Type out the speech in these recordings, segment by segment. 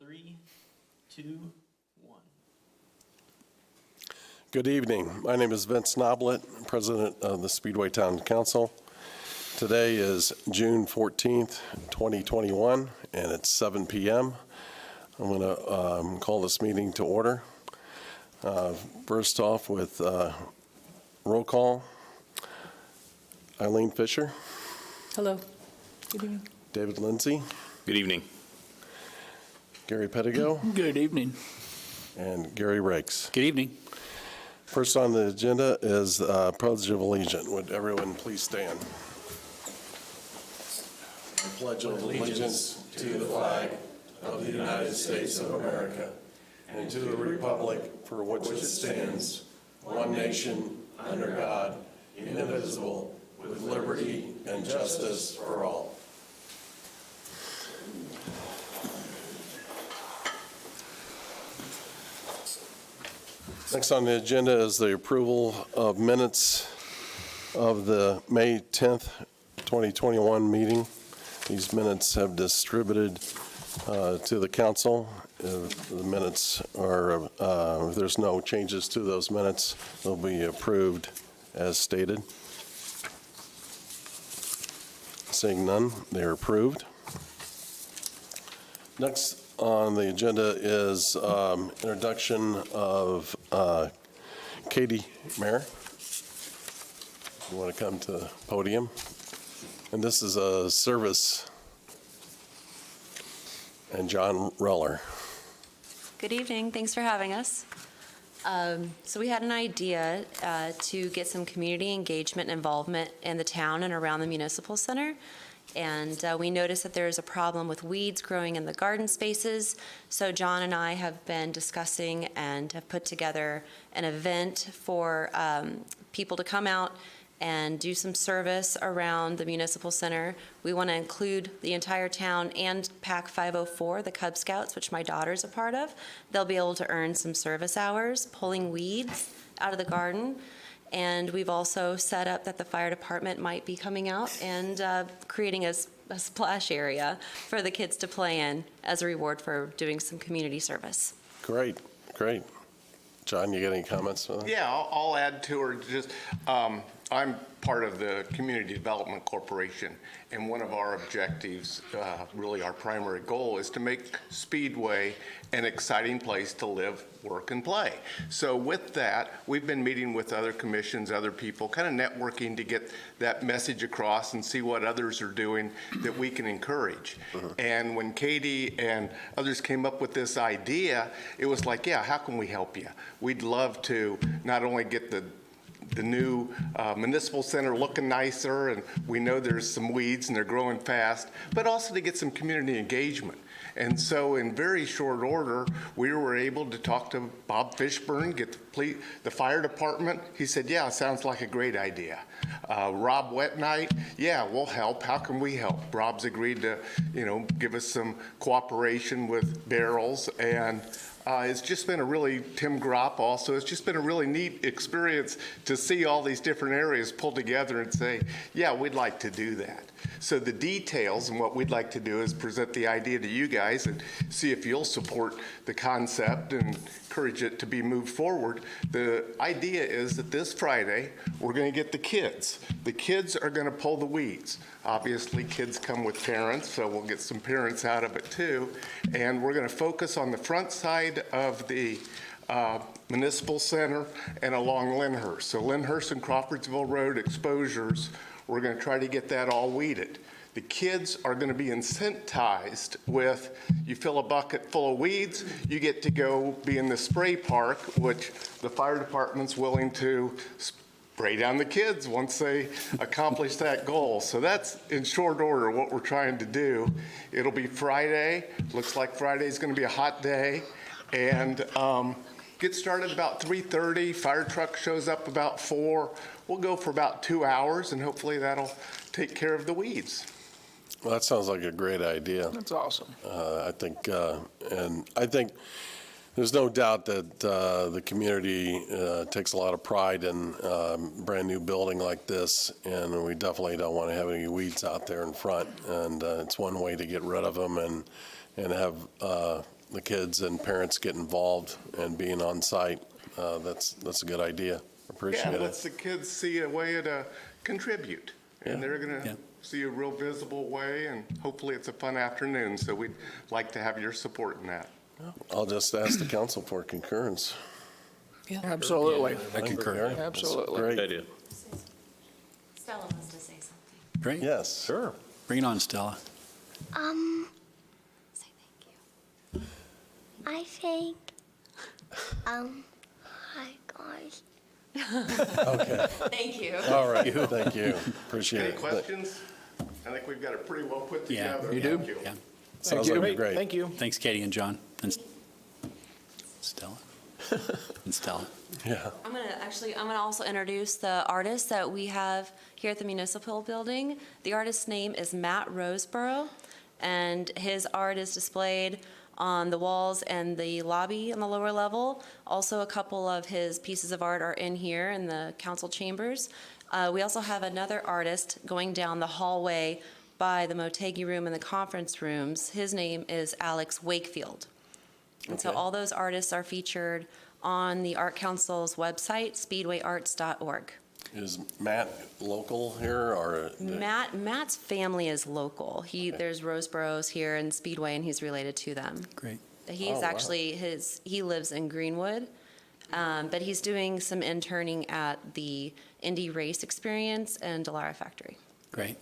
3, 2, 1. Good evening. My name is Vince Noblet, President of the Speedway Town Council. Today is June 14th, 2021, and it's 7 p.m. I'm going to call this meeting to order. First off with roll call. Eileen Fisher. Hello. Good evening. David Lindsay. Good evening. Gary Pettigo. Good evening. And Gary Rakes. Good evening. First on the agenda is Pledge of Allegiance. Would everyone please stand? I pledge allegiance to the flag of the United States of America and to the republic for which it stands, one nation, under God, indivisible, with liberty and justice for all. Next on the agenda is the approval of minutes of the May 10th, 2021 meeting. These minutes have distributed to the council. The minutes are, if there's no changes to those minutes, they'll be approved as stated. Seeing none, they are approved. Next on the agenda is introduction of Katie Mayer. You want to come to the podium? And this is a service. And John Reller. Good evening. Thanks for having us. So we had an idea to get some community engagement and involvement in the town and around the Municipal Center. And we noticed that there is a problem with weeds growing in the garden spaces. So John and I have been discussing and have put together an event for people to come out and do some service around the Municipal Center. We want to include the entire town and PAC 504, the Cub Scouts, which my daughter's a part of. They'll be able to earn some service hours pulling weeds out of the garden. And we've also set up that the fire department might be coming out and creating a splash area for the kids to play in as a reward for doing some community service. Great, great. John, you got any comments on that? Yeah, I'll add to her. Just, I'm part of the Community Development Corporation, and one of our objectives, really our primary goal, is to make Speedway an exciting place to live, work, and play. So with that, we've been meeting with other commissions, other people, kind of networking to get that message across and see what others are doing that we can encourage. And when Katie and others came up with this idea, it was like, yeah, how can we help you? We'd love to not only get the new Municipal Center looking nicer, and we know there's some weeds and they're growing fast, but also to get some community engagement. And so in very short order, we were able to talk to Bob Fishburne, get the fire department. He said, yeah, sounds like a great idea. Rob Wetnight, yeah, we'll help. How can we help? Rob's agreed to, give us some cooperation with barrels, and it's just been a really, Tim Gropp also, it's just been a really neat experience to see all these different areas pulled together and say, yeah, we'd like to do that. So the details and what we'd like to do is present the idea to you guys and see if you'll support the concept and encourage it to be moved forward. The idea is that this Friday, we're going to get the kids. The kids are going to pull the weeds. Obviously, kids come with parents, so we'll get some parents out of it too. And we're going to focus on the front side of the Municipal Center and along Lyndhurst. So Lyndhurst and Crawfordsville Road exposures, we're going to try to get that all weeded. The kids are going to be incentivized with, you fill a bucket full of weeds, you get to go be in the spray park, which the fire department's willing to spray down the kids once they accomplish that goal. So that's in short order what we're trying to do. It'll be Friday. Looks like Friday's going to be a hot day. And get started about 3:30. Fire truck shows up about 4. We'll go for about 2 hours, and hopefully that'll take care of the weeds. Well, that sounds like a great idea. That's awesome. I think there's no doubt that the community takes a lot of pride in a brand new building like this, and we definitely don't want to have any weeds out there in front. And it's one way to get rid of them and have the kids and parents get involved and being on site. That's a good idea. Appreciate Yeah, lets it. the kids see a way to contribute. And Yeah. they're going to see a real visible way, and hopefully it's a fun afternoon. So we'd like to have your support in that. I'll just ask the council for concurrence. Absolutely. I concur. Absolutely. Great. Idea. Stella wants to say something. Great. Yes. Sure. Bring it on, Stella. Say thank you. I think, hi guys. Okay. Thank you. All right. Thank you. Appreciate Any it. questions? I think we've got it pretty well put Yeah. together. You do? Thank you. Yeah. Sounds like great. Thank you. Thanks, Katie and John. And Stella. And Stella. Yeah. I'm gonna also introduce the artist that we have here at the Municipal Building. The artist's name is Matt Rosebrough, and his art is displayed on the walls and the lobby on the lower level. Also, a couple of his pieces of art are in here in the council chambers. We also have another artist going down the hallway by the Motegi room and the conference rooms. His name is Alex Wakefield. And so Okay. all those artists are featured on the Art Council's website, speedwayarts.org. Is Matt local here or? Matt's family is local. There's Roseboroughs here in Speedway, and he's related to them. Great. He's Oh, wow. actually, he lives in Greenwood, but he's doing some interning at the Indy Race Experience and Delara Factory. Great.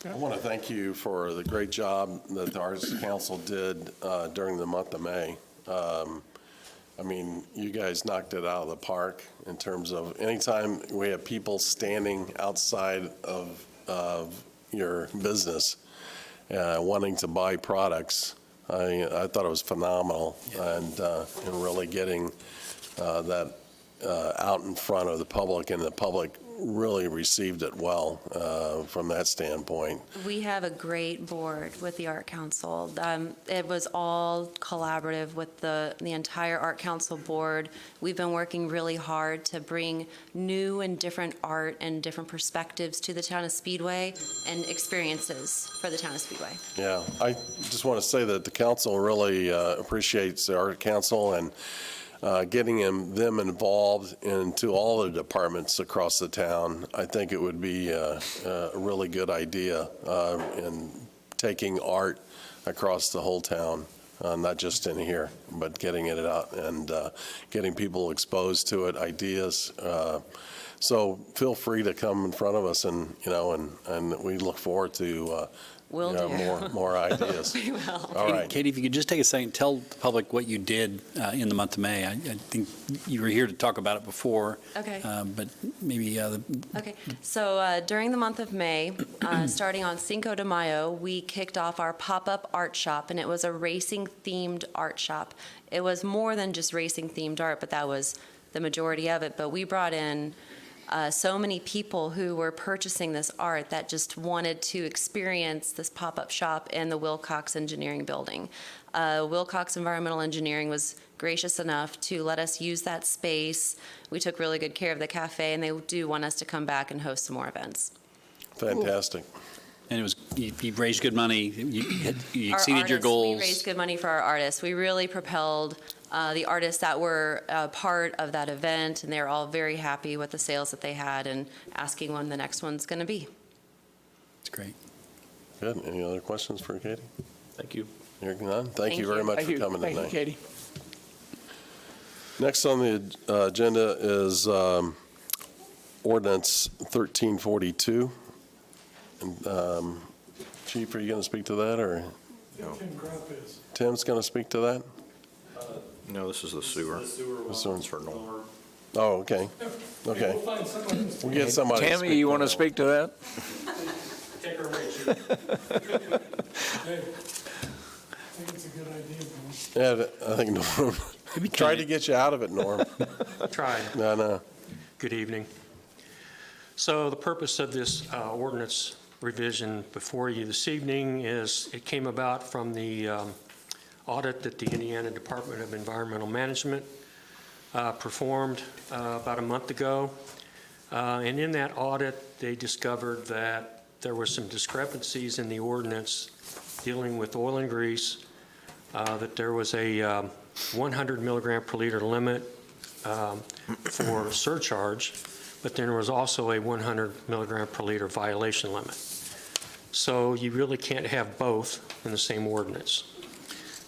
I want to thank you for the great job that the Arts Council did during the month of May. I mean, you guys knocked it out of the park in terms of anytime we have people standing outside of your business wanting to buy products. I thought it was phenomenal, and really getting that out in front of the public, and the public really received it well from that standpoint. We have a great board with the Art Council. It was all collaborative with the entire Art Council board. We've been working really hard to bring new and different art and different perspectives to the town of Speedway and experiences for the town of Speedway. Yeah, I just want to say that the council really appreciates the Art Council and getting them involved into all the departments across the town. I think it would be a really good idea in taking art across the whole town, not just in here, but getting it out and getting people exposed to it, ideas. So feel free to come in front of us, and we look forward to Will do. more ideas. We will. All right. Katie, if you could just take a second, tell the public what you did in the month of May. I think you were here to talk about it before. Okay. But maybe Okay, so during the month of May, starting on Cinco de Mayo, we kicked off our pop-up art shop, and it was a racing-themed art shop. It was more than just racing-themed art, but that was the majority of it. But we brought in so many people who were purchasing this art that just wanted to experience this pop-up shop in the Wilcox Engineering Building. Wilcox Environmental Engineering was gracious enough to let us use that space. We took really good care of the cafe, and they do want us to come back and host some more events. Fantastic. and it was, you raised good money, you Our exceeded your artists, goals. We raised good money for our artists. We really propelled the artists that were part of that event, and they were all very happy with the sales that they had and asking when the next one's going to be. It's great. Good. Any other questions for Katie? Thank you. Hearing none. Thank Thank you very you. much Thank for you. coming Thank you, tonight. Katie. Next on the agenda is Ordinance 1342. And, Chief, are you going to speak to that, or? Tim's going to speak to that? No, this is the sewer. This one's for Norm. Oh, okay. Okay. We'll get somebody. to Tammy, you want to that. speak to that? Take her away, Chief. I think it's a good idea, Bill. Yeah, I think Norm, try to get you out of it, Norm. Tried. No. Good evening. So the purpose of this ordinance revision before you this evening is, it came about from the audit that the Indiana Department of Environmental Management performed about a month ago. And in that audit, they discovered that there were some discrepancies in the ordinance dealing with oil and grease that there was a 100 milligram per liter limit for surcharge, but then there was also a 100 milligram per liter violation limit. So you really can't have both in the same ordinance.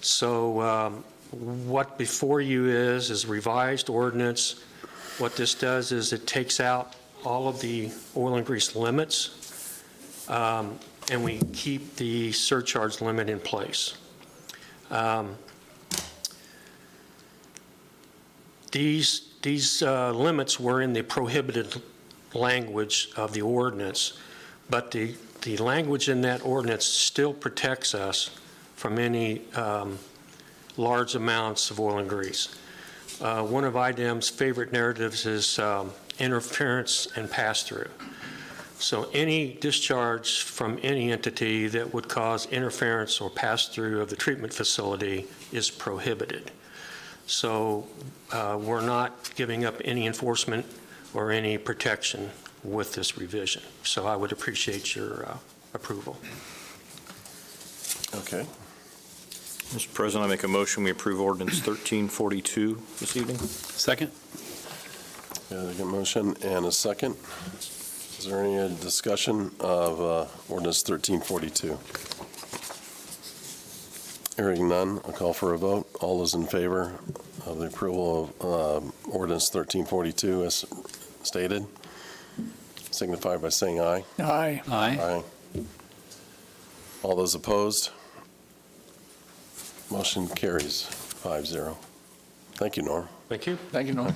So what before you is revised ordinance. What this does is it takes out all of the oil and grease limits, and we keep the surcharge limit in place. These limits were in the prohibited language of the ordinance, but the language in that ordinance still protects us from any large amounts of oil and grease. One of IDEM's favorite narratives is interference and pass-through. So any discharge from any entity that would cause interference or pass-through of the treatment facility is prohibited. So we're not giving up any enforcement or any protection with this revision. So I would appreciate your approval. Okay. Mr. President, I make a motion, we approve ordinance 1342 this evening. Second? Got a motion and a second. Is there any discussion of ordinance 1342? Hearing none, I'll call for a vote. All those in favor of the approval of ordinance 1342 as stated, signify by saying aye. Aye. Aye. Aye. All those opposed? Motion carries 5-0. Thank you, Norm. Thank you. Thank you, Norm.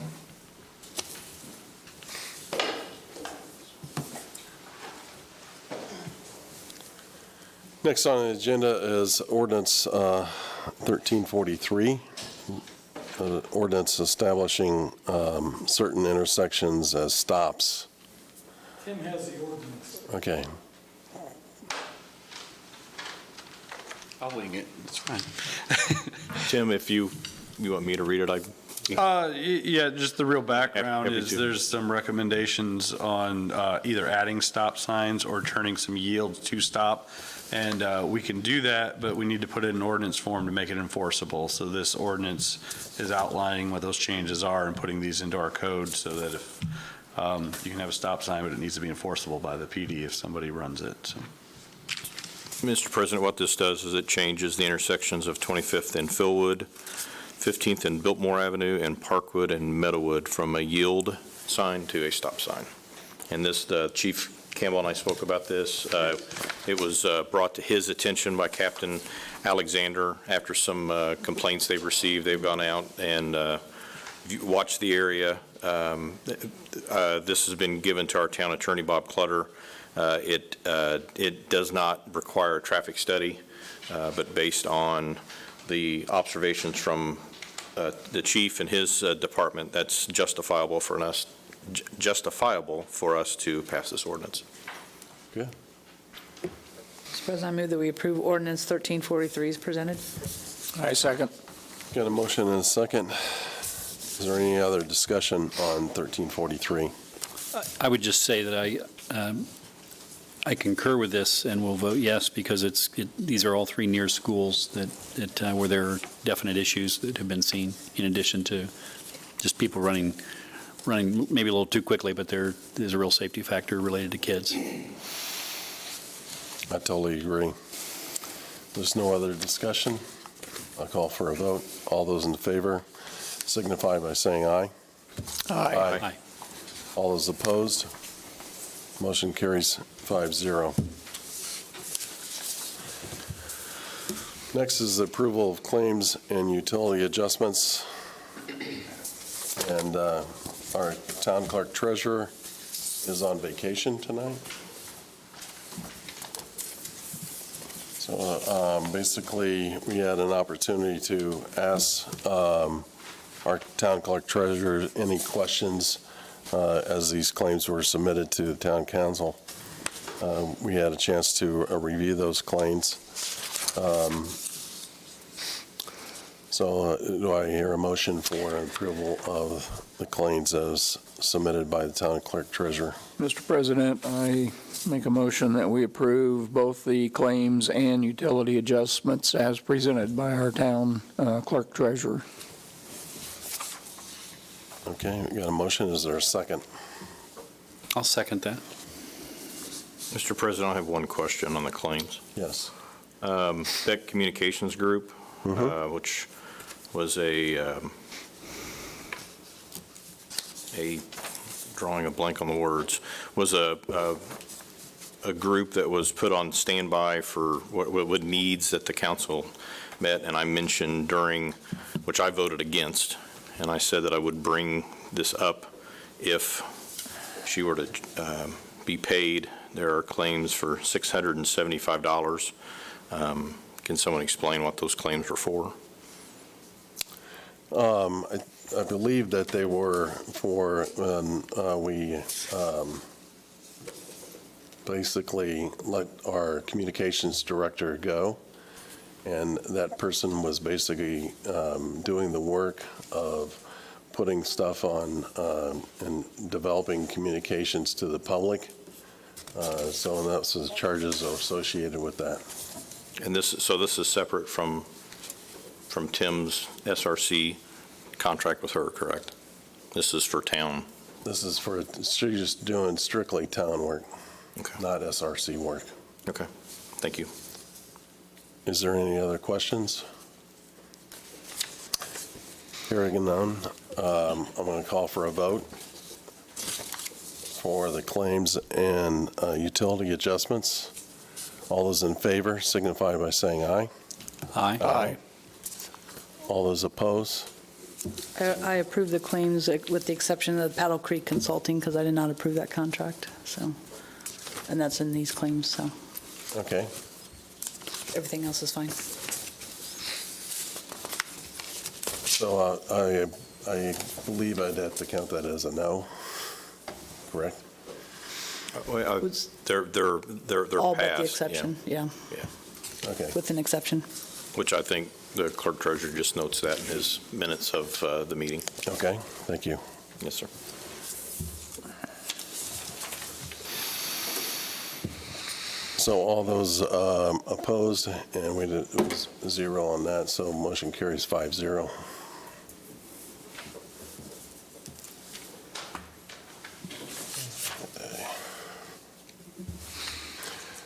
Next on the agenda is ordinance 1343, ordinance establishing certain intersections as stops. Tim has the ordinance. Okay. I'll wing it. It's fine. Tim, if you want me to read it, Yeah, just the real background Happy is to. there's some recommendations on either adding stop signs or turning some yields to stop. And we can do that, but we need to put it in ordinance form to make it enforceable. So this ordinance is outlining what those changes are and putting these into our code so that if you can have a stop sign, but it needs to be enforceable by the PD if somebody runs it. So. Mr. President, what this does is it changes the intersections of 25th and Philwood, 15th and Biltmore Avenue, and Parkwood and Meadowwood from a yield sign to a stop sign. And this, Chief Campbell and I spoke about this. It was brought to his attention by Captain Alexander after some complaints they've received. They've gone out and watched the area. This has been given to our town attorney, Bob Clutter. It does not require a traffic study, but based on the observations from the chief and his department, that's justifiable for us to pass this ordinance. Good. Mr. President, I move that we approve ordinance 1343 as presented. Aye, second. Got a motion and a second. Is there any other discussion on 1343? I would just say that I concur with this and will vote yes because these are all three near schools that where there are definite issues that have been seen in addition to just people running maybe a little too quickly, but there's a real safety factor related to kids. I totally agree. There's no other discussion. I'll call for a vote. All those in favor signify by saying aye. Aye. Aye. All those opposed? Motion carries 5-0. Next is the approval of claims and utility adjustments. And our town clerk treasurer is on vacation tonight. So basically, we had an opportunity to ask our town clerk treasurer any questions as these claims were submitted to the town council. We had a chance to review those claims. So do I hear a motion for approval of the claims as submitted by the town clerk treasurer? Mr. President, I Make a motion that we approve both the claims and utility adjustments as presented by our town clerk treasurer. Okay, we got a motion. Is there a second? I'll second that. Mr. President, I have one question on the claims. Yes. That communications group, which was a drawing a blank on the words, was a group that was put on standby for what needs that the council met, and I mentioned during, which I voted against, and I said that I would bring this up if she were to be paid. There are claims for $675. Can someone explain what those claims were for? I believe that they were for we basically let our communications director go, and that person was basically doing the work of putting stuff on and developing communications to the public. So that's the charges associated with that. And this is separate from Tim's SRC contract with her, correct? This is for town. This is for, she's just doing strictly town work, Okay. not SRC work. Okay. Thank you. Is there any other questions? Hearing none, I'm going to call for a vote for the claims and utility adjustments. All those in favor signify by saying aye. Aye. All those opposed? I approve the claims with the exception of Paddle Creek Consulting because I did not approve that contract, so, and that's in these claims, so Okay. everything else is fine. So I believe I'd have to count that as a no, correct? Was They're all but passed. the exception, yeah, Okay. with an exception. Which I think the clerk treasurer just notes that in his minutes of the meeting. Okay, thank you. Yes, sir. So all those opposed, and it was 0 on that, so motion carries 5-0.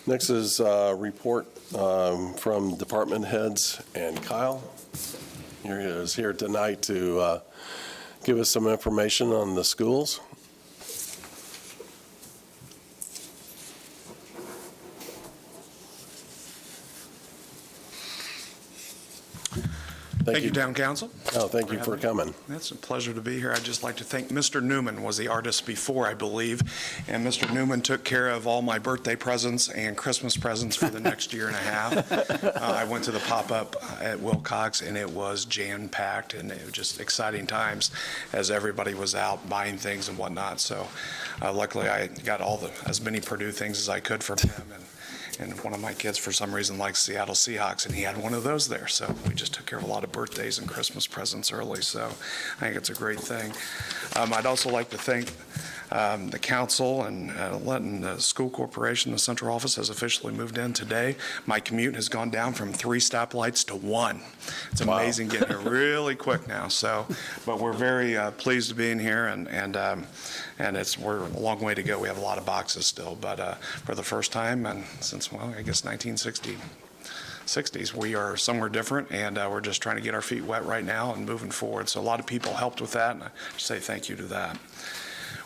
Next is a report from department heads, and Kyle is here tonight to give us some information on the schools. Thank you, Town Council. Oh, thank you for coming. It's a pleasure to be here. I'd just like to thank Mr. Newman was the artist before, I believe, and Mr. Newman took care of all my birthday presents and Christmas presents for the next year and a half. I went to the pop-up at Wilcox, and it was jam-packed, and it was just exciting times as everybody was out buying things and whatnot. So luckily, I got as many Purdue things as I could from him, and one of my kids, for some reason, likes Seattle Seahawks, and he had one of those there. So we just took care of a lot of birthdays and Christmas presents early. So I think it's a great thing. I'd also like to thank the council and letting the school corporation, the central office, has officially moved in today. My commute has gone down from 3 stoplights to 1. It's amazing getting here really quick now. So, but we're very pleased to be in here, and we're a long way to go. We have a lot of boxes still, but for the first time, and since, well, I guess 1960s, we are somewhere different, and we're just trying to get our feet wet right now and moving forward. So a lot of people helped with that, and I say thank you to that.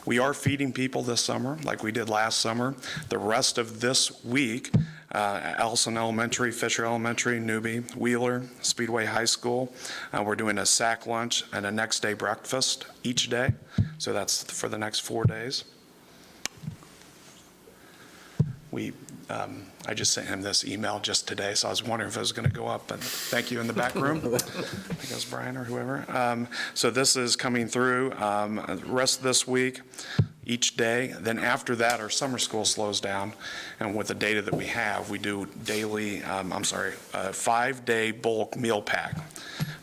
We are feeding people this summer like we did last summer. The rest of this week, Allison Elementary, Fisher Elementary, Newby, Wheeler, Speedway High School, we're doing a sack lunch and a next day breakfast each day. So that's for the next 4 days. I just sent him this email just today, so I was wondering if it was going to go up. And thank you in the back room. I think it was Brian or whoever. So this is coming through the rest of this week, each day. Then after that, our summer school slows down. And with the data that we have, we do daily, 5-day bulk meal pack,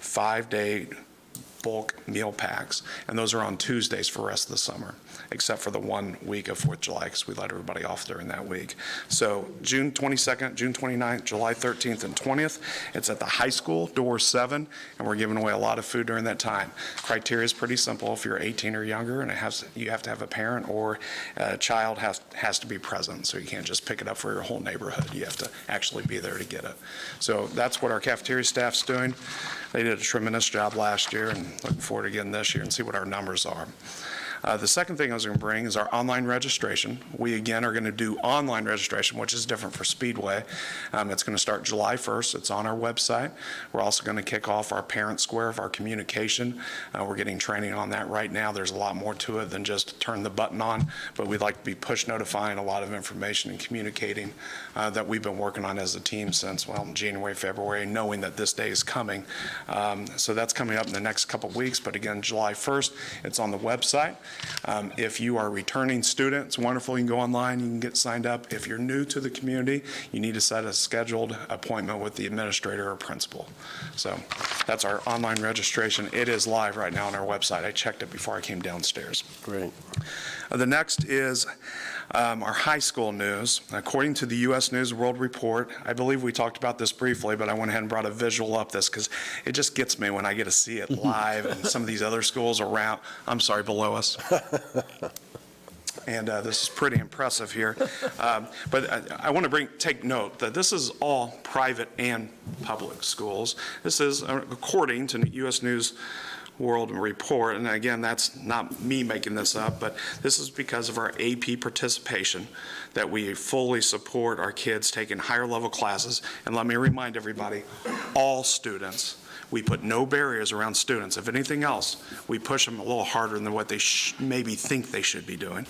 5-day bulk meal packs, and those are on Tuesdays for the rest of the summer, except for the 1 week of 4th of July, because we let everybody off during that week. So June 22nd, June 29th, July 13th, and 20th, it's at the high school, door 7, and we're giving away a lot of food during that time. Criteria is pretty simple. If you're 18 or younger, and you have to have a parent or a child has to be present, so you can't just pick it up for your whole neighborhood. You have to actually be there to get it. So that's what our cafeteria staff's doing. They did a tremendous job last year, and looking forward to getting this year and see what our numbers are. The second thing I was going to bring is our online registration. We, again, are going to do online registration, which is different for Speedway. It's going to start July 1st. It's on our website. We're also going to kick off our parent square of our communication. We're getting training on that right now. There's a lot more to it than just turn the button on, but we'd like to be push notifying a lot of information and communicating that we've been working on as a team since, well, January, February, knowing that this day is coming. So that's coming up in the next couple of weeks, but again, July 1st, it's on the website. If you are a returning student, it's wonderful. You can go online, you can get signed up. If you're new to the community, you need to set a scheduled appointment with the administrator or principal. So that's our online registration. It is live right now on our website. I checked it before I came downstairs. Great. The next is our high school news. According to the U.S. News World Report, I believe we talked about this briefly, but I went ahead and brought a visual up this because it just gets me when I get to see it live and some of these other schools around, below us. And this is pretty impressive here. But I want to take note that this is all private and public schools. This is according to U.S. News World Report, and again, that's not me making this up, but this is because of our AP participation that we fully support our kids taking higher level classes. And let me remind everybody, all students, we put no barriers around students. If anything else, we push them a little harder than what they maybe think they should be doing.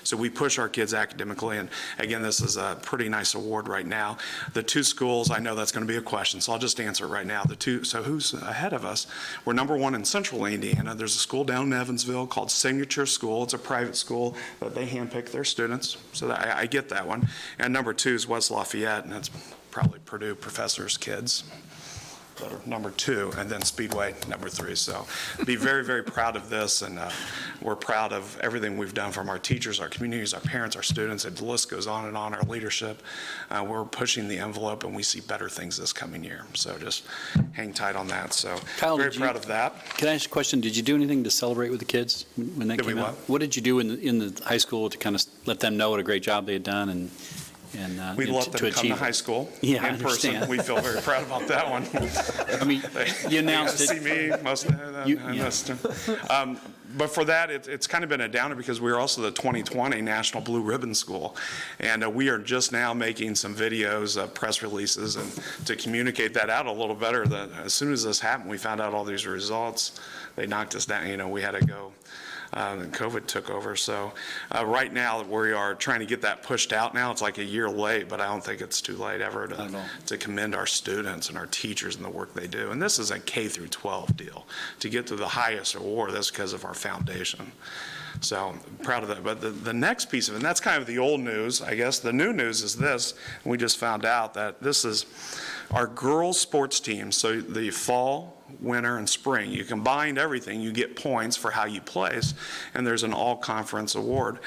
So we push our kids academically, and again, this is a pretty nice award right now. The 2 schools, I know that's going to be a question, so I'll just answer it right now. So who's ahead of us? We're number 1 in central Indiana. There's a school down in Evansville called Signature School. It's a private school that they handpick their students, so I get that one. And number 2 is West Lafayette, and that's probably Purdue professors' kids that are number 2, and then Speedway, number 3. So be very, very proud of this, and we're proud of everything we've done from our teachers, our communities, our parents, our students, and the list goes on and on, our leadership. We're pushing the envelope, and we see better things this coming year. So just hang tight on that. So Kyle, very proud of that. Can I ask a question? Did you do anything to celebrate with the kids when they Did we came out? what? What did you do in the high school to kind of let them know what a great job they had done and We let them come to achieve high it? school Yeah, I in person. understand. We feel very proud about that one. I mean, you announced They it. got to see me most of Yeah. But for that, it's kind of been a downer because we are also the 2020 National Blue Ribbon School. And we are just now making some videos, press releases, and to communicate that out a little better. That as soon as this happened, we found out all these results. They knocked us down. We had to go. And COVID took over. So right now we are trying to get that pushed out now. It's like a year late, but I don't think it's too late ever to commend our students and our teachers and the work they do. And this is a K through 12 deal. To get to the highest award, that's because of our foundation. So I'm proud of that. But the next piece of it, and that's kind of the old news, I guess. The new news is this. We just found out that this is our girls' sports team. So the fall, winter, and spring, you combined everything, you get points for how you place, and there's an all-conference award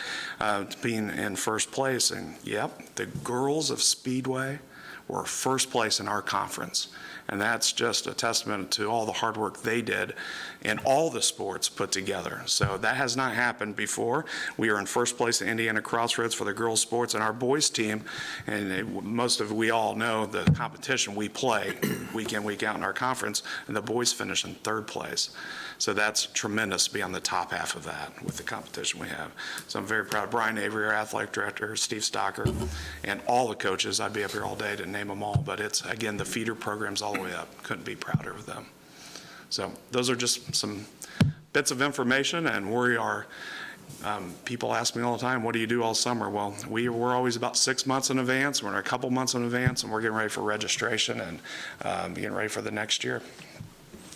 being in first place. And yep, the girls of Speedway were first place in our conference. And that's just a testament to all the hard work they did in all the sports put together. So that has not happened before. We are in first place at Indiana Crossroads for the girls' sports, and our boys' team, and we all know the competition we play week in, week out in our conference, and the boys finish in 3rd place. So that's tremendous to be on the top half of that with the competition we have. So I'm very proud. Brian Avery, our athletic director, Steve Stocker, and all the coaches. I'd be up here all day to name them all, but it's, again, the feeder programs all the way up. Couldn't be prouder of them. So those are just some bits of information, and we are, people ask me all the time, what do you do all summer? Well, we're always about 6 months in advance. We're in a couple months in advance, and we're getting ready for registration and getting ready for the next year.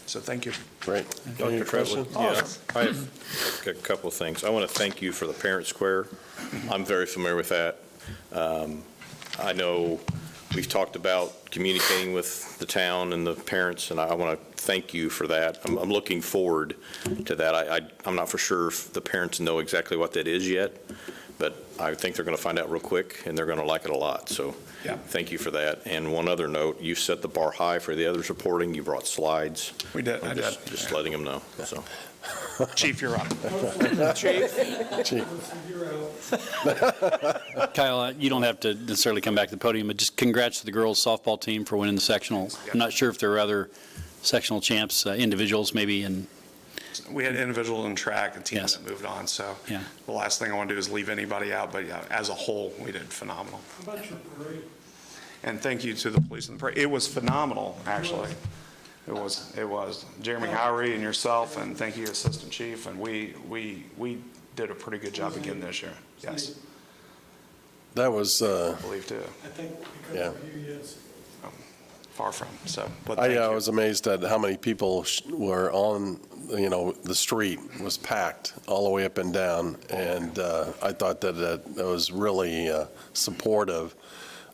So thank you. Great. Any question? Yeah, I have a couple of things. I want to thank you for the parent square. I'm very familiar with that. I know we've talked about communicating with the town and the parents, and I want to thank you for that. I'm looking forward to that. I'm not for sure if the parents know exactly what that is yet, but I think they're going to find out real quick, and they're going to like it a lot. So Yeah. thank you for that. And one other note, you set the bar high for the others reporting. You brought slides. We did, I did. Just letting them know, so. Chief, you're up. Chief. Kyle, you don't have to necessarily come back to the podium, but just congrats to the girls softball team for winning the sectional. I'm not sure if there are other sectional champs, individuals maybe, and We had individual in track, a team Yes. that moved on, so Yeah. the last thing I want to do is leave anybody out, but yeah, as a whole, we did phenomenal. How about your parade? And thank you to the police and the parade. It was phenomenal, actually. It was. Jeremy Howery and yourself, and thank you, Assistant Chief, and we did a pretty good job again this year. Yes, That was, I believe too. I think Yeah. because of you, yes. Far from, so, but thank I you. was amazed at how many people were on, the street was packed all the way up and down. And I thought that was really supportive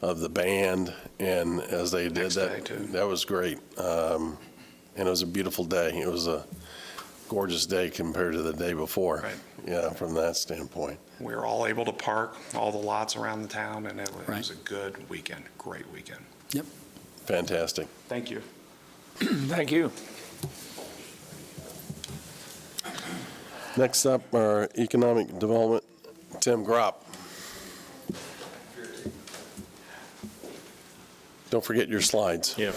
of the band, and as they did Next day, too. that was great. And it was a beautiful day. It was a gorgeous day compared to the day before. Right. Yeah, from that standpoint. We were all able to park all the lots around the town, and it Right. was a good weekend, great weekend. Fantastic. Thank you. Thank you. Next up, our Economic Development, Tim Gropp. Don't forget your slides. Yeah.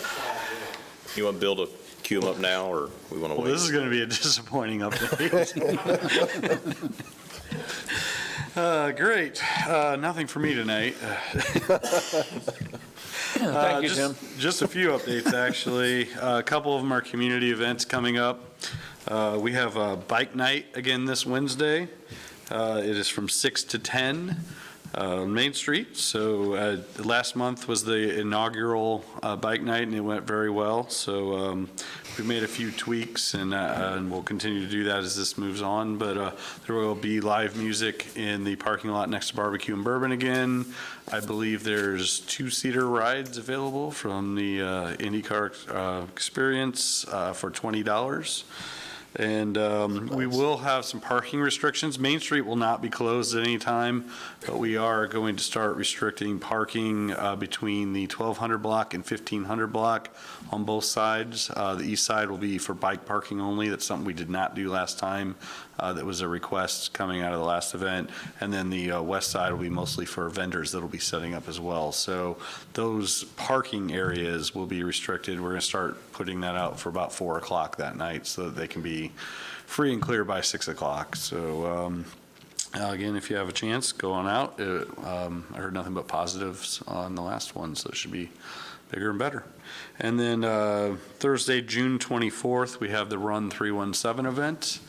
You want Bill to cue them up now, or we want to Well, wait? this is going to be a disappointing update. Great. Nothing for me tonight. Thank you, Tim. Just a few updates, actually. A couple of them are community events coming up. We have a bike night again this Wednesday. It is from 6 to 10 on Main Street. So last month was the inaugural bike night, and it went very well. So we made a few tweaks, and we'll continue to do that as this moves on. But there will be live music in the parking lot next to Barbecue and Bourbon again. I believe there's 2-seater rides available from the IndyCar experience for $20. And we will have some parking restrictions. Main Street will not be closed at any time, but we are going to start restricting parking between the 1200 block and 1500 block on both sides. The east side will be for bike parking only. That's something we did not do last time. That was a request coming out of the last event. And then the west side will be mostly for vendors that will be setting up as well. So those parking areas will be restricted. We're going to start putting that out for about 4 o'clock that night so that they can be free and clear by 6 o'clock. So again, if you have a chance, go on out. I heard nothing but positives on the last one, so it should be bigger and better. And then Thursday, June 24th, we have the Run 317 event.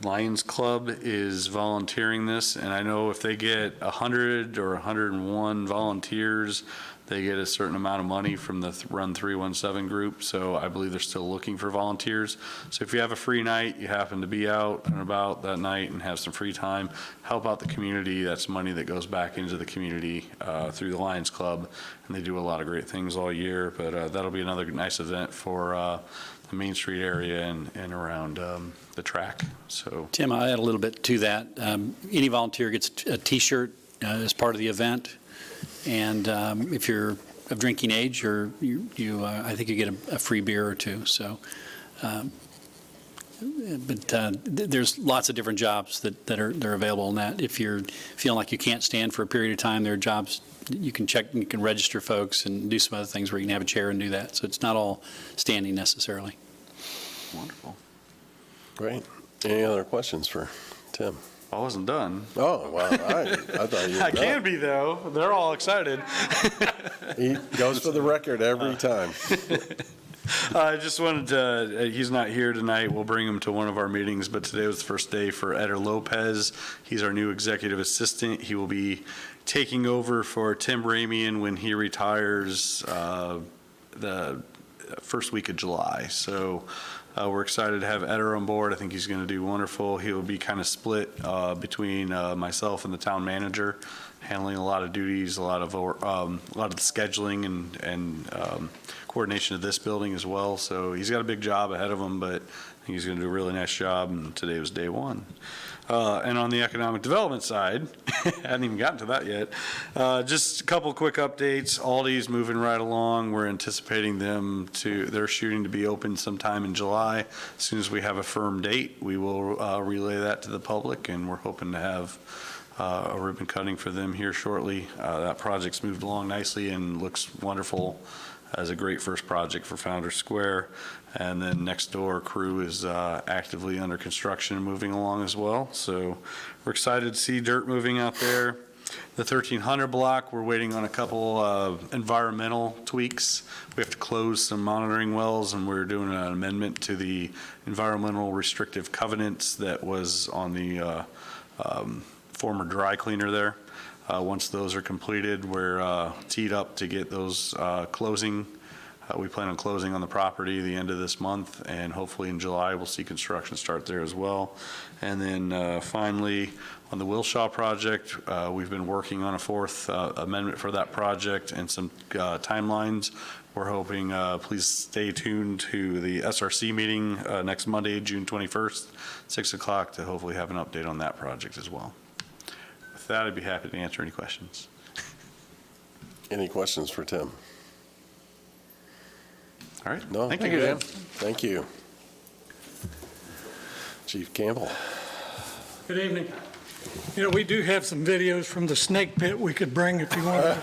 Lions Club is volunteering this, and I know if they get 100 or 101 volunteers, they get a certain amount of money from the Run 317 group, so I believe they're still looking for volunteers. So if you have a free night, you happen to be out and about that night and have some free time, help out the community. That's money that goes back into the community through the Lions Club, and they do a lot of great things all year, but that'll be another nice event for the Main Street area and around the track. So Tim, I'll add a little bit to that. Any volunteer gets a T-shirt as part of the event, and if you're of drinking age, I think you get a free beer or two. So, there's lots of different jobs that are available in that. If you're feeling like you can't stand for a period of time, there are jobs you can check. You can register folks and do some other things where you can have a chair and do that. So it's not all standing necessarily. wonderful. Great. Any other questions for Tim? I wasn't done. Oh, well, I thought you were I can done. be, though. They're all excited. He goes for the record every time. I just wanted to, he's not here tonight. We'll bring him to one of our meetings, but today was the first day for Eder Lopez. He's our new executive assistant. He will be taking over for Tim Ramian when he retires first week of July. So we're excited to have Eder on board. I think he's going to do wonderful. He'll be kind of split between myself and the town manager, handling a lot of duties, a lot of the scheduling and coordination of this building as well. So he's got a big job ahead of him, but I think he's going to do a really nice job, and today was day one. And on the economic development side, hadn't even gotten to that yet, just a couple quick updates. Aldi's moving right along. We're anticipating they're shooting to be open sometime in July. As soon as we have a firm date, we will relay that to the public, and we're hoping to have a ribbon cutting for them here shortly. That project's moved along nicely and looks wonderful as a great first project for Founders Square. And then next door, Crew is actively under construction and moving along as well. So we're excited to see dirt moving out there. The 1300 block, we're waiting on a couple of environmental tweaks. We have to close some monitoring wells, and we're doing an amendment to the environmental restrictive covenants that was on the former dry cleaner there. Once those are completed, we're teed up to get those closing. We plan on closing on the property the end of this month, and hopefully in July we'll see construction start there as well. And then finally, on the Wilshaw project, we've been working on a fourth amendment for that project and some timelines. We're hoping, please stay tuned to the SRC meeting next Monday, June 21st, 6 o'clock, to hopefully have an update on that project as well. With that, I'd be happy to answer any questions. Any questions for Tim? All right. No, Thank you. you. Good. Thank you. Chief Campbell. Good evening. You know, we do have some videos from the snake pit we could bring if you wanted,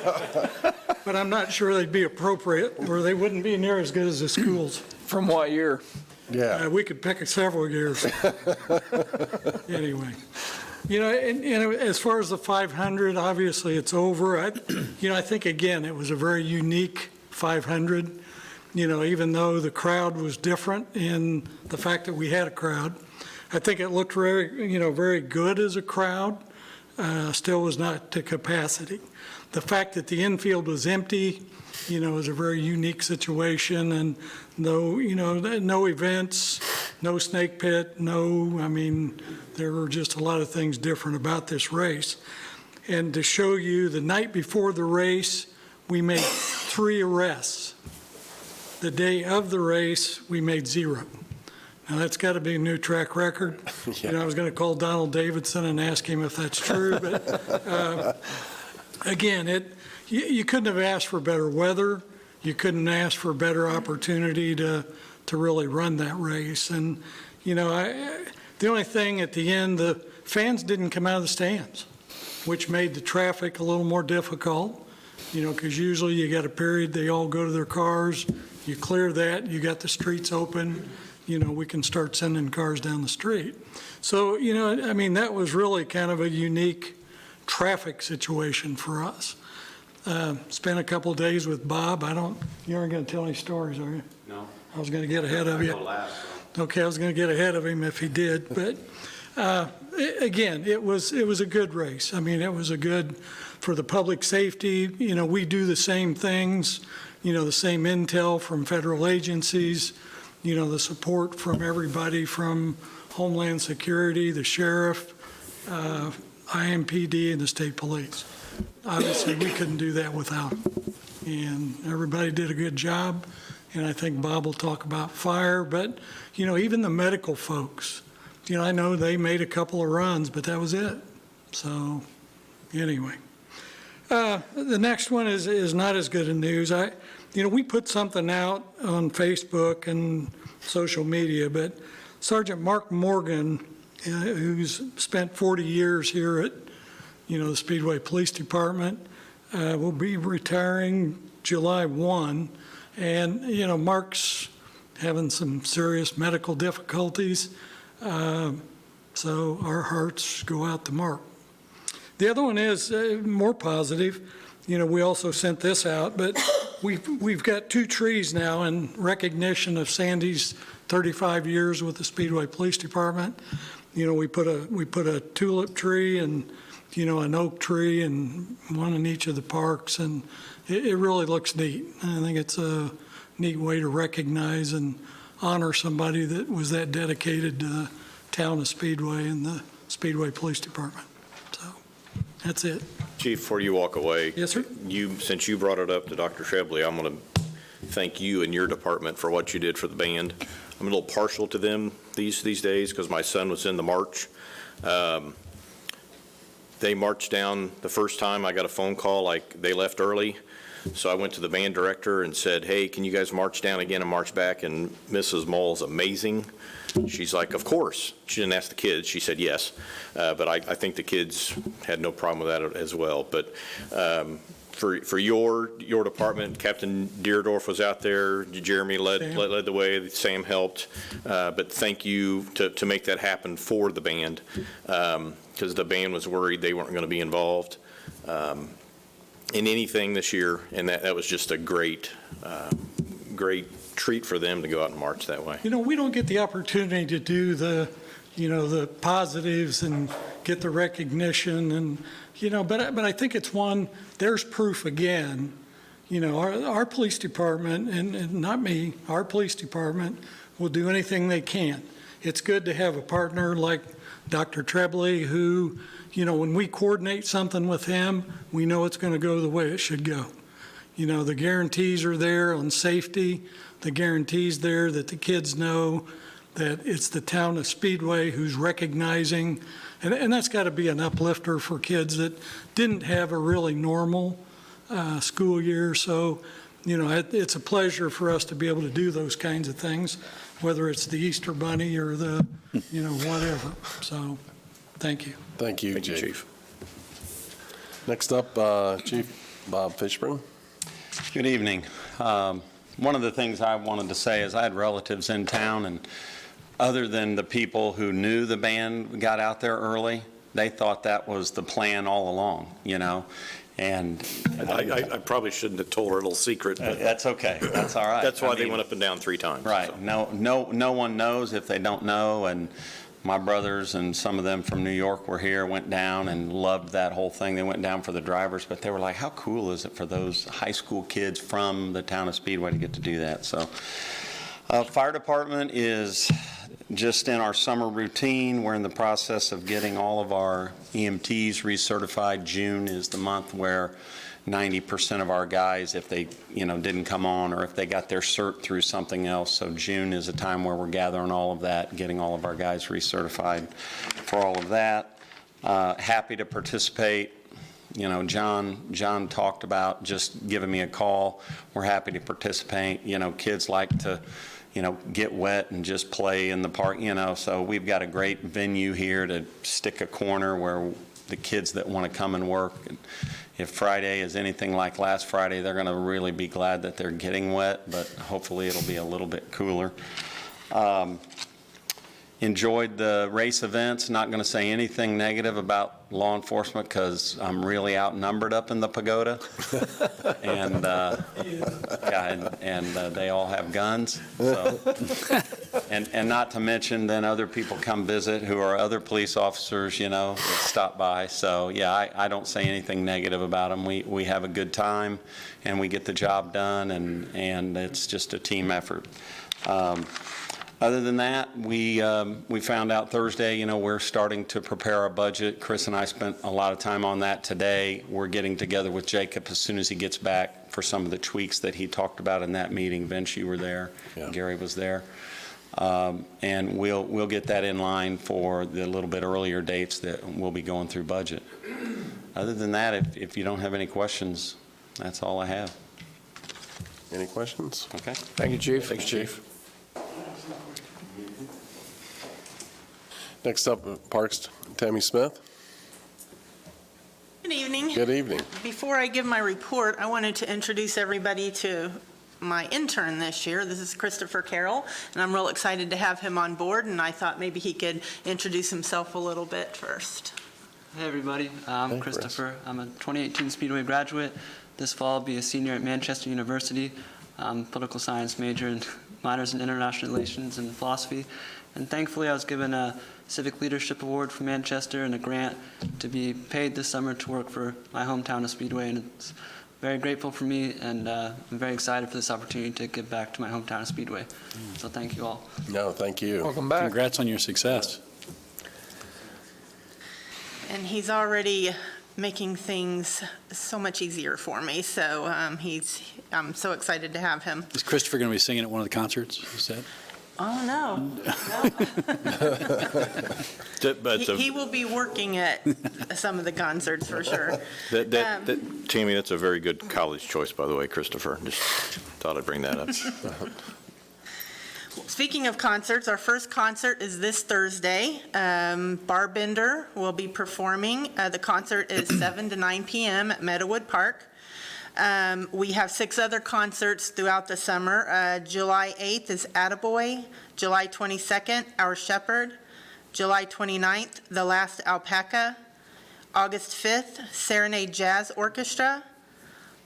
but I'm not sure they'd be appropriate, or they wouldn't be near as good as the schools. From what year? Yeah. We could pick several years. Anyway. You know, and as far as the 500, obviously it's over. I think, again, it was a very unique 500. You know, even though the crowd was different in the fact that we had a crowd, I think it looked very good as a crowd. Still was not to capacity. The fact that the infield was empty, is a very unique situation, and no events, no snake pit, there were just a lot of things different about this race. And to show you, the night before the race, we made 3 arrests. The day of the race, we made 0. Now, that's got to be a new track record. Yeah. I was going to call Donald Davidson and ask him if that's true, but again, you couldn't have asked for better weather. You couldn't ask for a better opportunity to really run that race. And, the only thing at the end, the fans didn't come out of the stands, which made the traffic a little more difficult, because usually you got a period, they all go to their cars, you clear that, you got the streets open, we can start sending cars down the street. So, that was really kind of a unique traffic situation for us. Spent a couple of days with Bob. You aren't going to tell any stories, are you? No. I was going to get ahead of you. Okay, I was going to get ahead of him if he did, but again, it was a good race. It was a good for the public safety. We do the same things, the same intel from federal agencies, the support from everybody from Homeland Security, the sheriff, IMPD, and the state police. Obviously, we couldn't do that without them. And everybody did a good job. And I think Bob will talk about fire, but, even the medical folks, I know they made a couple of runs, but that was it. So, anyway. The next one is not as good a news. We put something out on Facebook and social media, but Sergeant Mark Morgan, who's spent 40 years here at, the Speedway Police Department, will be retiring July 1. And, Mark's having some serious medical difficulties, so our hearts go out to Mark. The other one is more positive. We also sent this out, but we've got 2 trees now in recognition of Sandy's 35 years with the Speedway Police Department. We put a tulip tree and, an oak tree and one in each of the parks, and it really looks neat. I think it's a neat way to recognize and honor somebody that was that dedicated to the town of Speedway and the Speedway Police Department. So that's it. Chief, before you walk away. Yes, sir. Since you brought it up to Dr. Trebley, I'm going to thank you and your department for what you did for the band. I'm a little partial to them these days because my son was in the march. They marched down the first time. I got a phone call like they left early. So I went to the band director and said, hey, can you guys march down again and march back? And Mrs. Mull's amazing. She's like, of course. She didn't ask the kids. She said yes. But I think the kids had no problem with that as well. But for your department, Captain Deerdorf was out there. Jeremy led the way. Sam helped. But thank you to make that happen for the band, because the band was worried they weren't going to be involved in anything this year, and that was just a great treat for them to go out and march that way. You know, we don't get the opportunity to do the positives and get the recognition and, but I think it's one, there's proof again. Our police department, and not me, our police department will do anything they can. It's good to have a partner like Dr. Trebley who, when we coordinate something with him, we know it's going to go the way it should go. The guarantees are there on safety, the guarantees there that the kids know that it's the town of Speedway who's recognizing, and that's got to be an uplifter for kids that didn't have a really normal school year. So, it's a pleasure for us to be able to do those kinds of things, whether it's the Easter Bunny or the, whatever. So, thank you. Thank you, Thank you, Chief. Chief. Next up, Chief Bob Fishburne. Good evening. One of the things I wanted to say is I had relatives in town, and other than the people who knew the band got out there early, they thought that was the plan all along, and I probably shouldn't have told her a little secret. But that's okay. That's all right. That's why they went up and down 3 times. Right. So. No one knows if they don't know, and my brothers and some of them from New York were here, went down and loved that whole thing. They went down for the drivers, but they were like, how cool is it for those high school kids from the town of Speedway to get to do that? So fire department is just in our summer routine. We're in the process of getting all of our EMTs recertified. June is the month where 90% of our guys, if they didn't come on or if they got their cert through something else. So June is a time where we're gathering all of that, getting all of our guys recertified for all of that. Happy to participate. John talked about just giving me a call. We're happy to participate. Kids like to get wet and just play in the park, so we've got a great venue here to stick a corner where the kids that want to come and work. And if Friday is anything like last Friday, they're going to really be glad that they're getting wet, but hopefully it'll be a little bit cooler. Enjoyed the race events. Not going to say anything negative about law enforcement because I'm really outnumbered up in the pagoda, and they all have guns. So, and not to mention, then other people come visit who are other police officers, that stop by. So yeah, I don't say anything negative about them. We have a good time, and we get the job done, and it's just a team effort. Other than that, we found out Thursday, we're starting to prepare our budget. Chris and I spent a lot of time on that today. We're getting together with Jacob as soon as he gets back for some of the tweaks that he talked about in that meeting. Vince, you were there. Yeah. Gary was there. And we'll get that in line for the little bit earlier dates that we'll be going through budget. Other than that, if you don't have any questions, that's all I have. Any questions? Okay. Thank you, Chief. Thanks, Chief. Next up, Parks, Tammy Smith. Good evening. Good evening. Before I give my report, I wanted to introduce everybody to my intern this year. This is Christopher Carroll, and I'm real excited to have him on board, and I thought maybe he could introduce himself a little bit first. Hey everybody, I'm Christopher. I'm a 2018 Speedway graduate. This fall I'll be a senior at Manchester University. I'm political science major and minors in international relations and philosophy. And thankfully I was given a Civic Leadership Award from Manchester and a grant to be paid this summer to work for my hometown of Speedway. And it's very grateful for me, and I'm very excited for this opportunity to give back to my hometown of Speedway. So thank you all. No, thank you. Welcome back. Congrats on your success. And he's already making things so much easier for me, so I'm so excited to have him. Is Christopher going to be singing at one of the concerts, you said? Oh, no. But He will be working at some of the concerts for sure. Tammy, that's a very good college choice, by the way, Christopher. Just thought I'd bring that up. Speaking of concerts, our first concert is this Thursday. Barbender will be performing. The concert is 7 to 9 p.m. at Meadowood Park. We have 6 other concerts throughout the summer. July 8th is Attaboy. July 22nd, Our Shepherd. July 29th, The Last Alpaca. August 5th, Serenade Jazz Orchestra.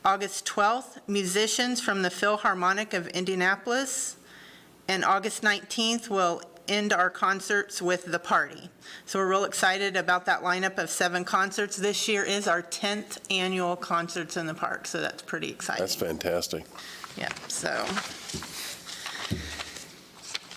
August 12th, musicians from the Philharmonic of Indianapolis. And August 19th, we'll end our concerts with The Party. So we're real excited about that lineup of 7 concerts. This year is our 10th annual Concerts in the Park, so that's pretty exciting. That's fantastic. Yeah, so.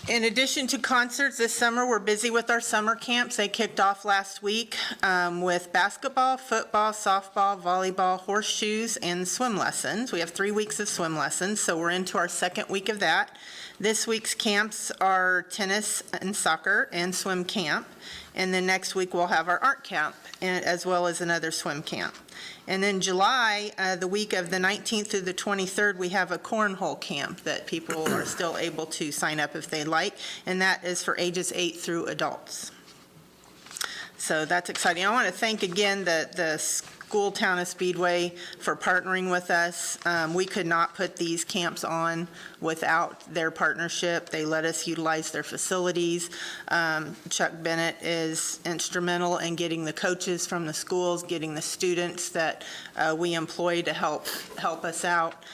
In addition to concerts this summer, we're busy with our summer camps. They kicked off last week with basketball, football, softball, volleyball, horseshoes, and swim lessons. We have 3 weeks of swim lessons, so we're into our second week of that. This week's camps are tennis and soccer and swim camp. And then next week we'll have our art camp as well as another swim camp. And then July, the week of the 19th through the 23rd, we have a cornhole camp that people are still able to sign up if they like, and that is for ages 8 through adults. So that's exciting. I want to thank again the school town of Speedway for partnering with us. We could not put these camps on without their partnership. They let us utilize their facilities. Chuck Bennett is instrumental in getting the coaches from the schools, getting the students that we employ to help us out.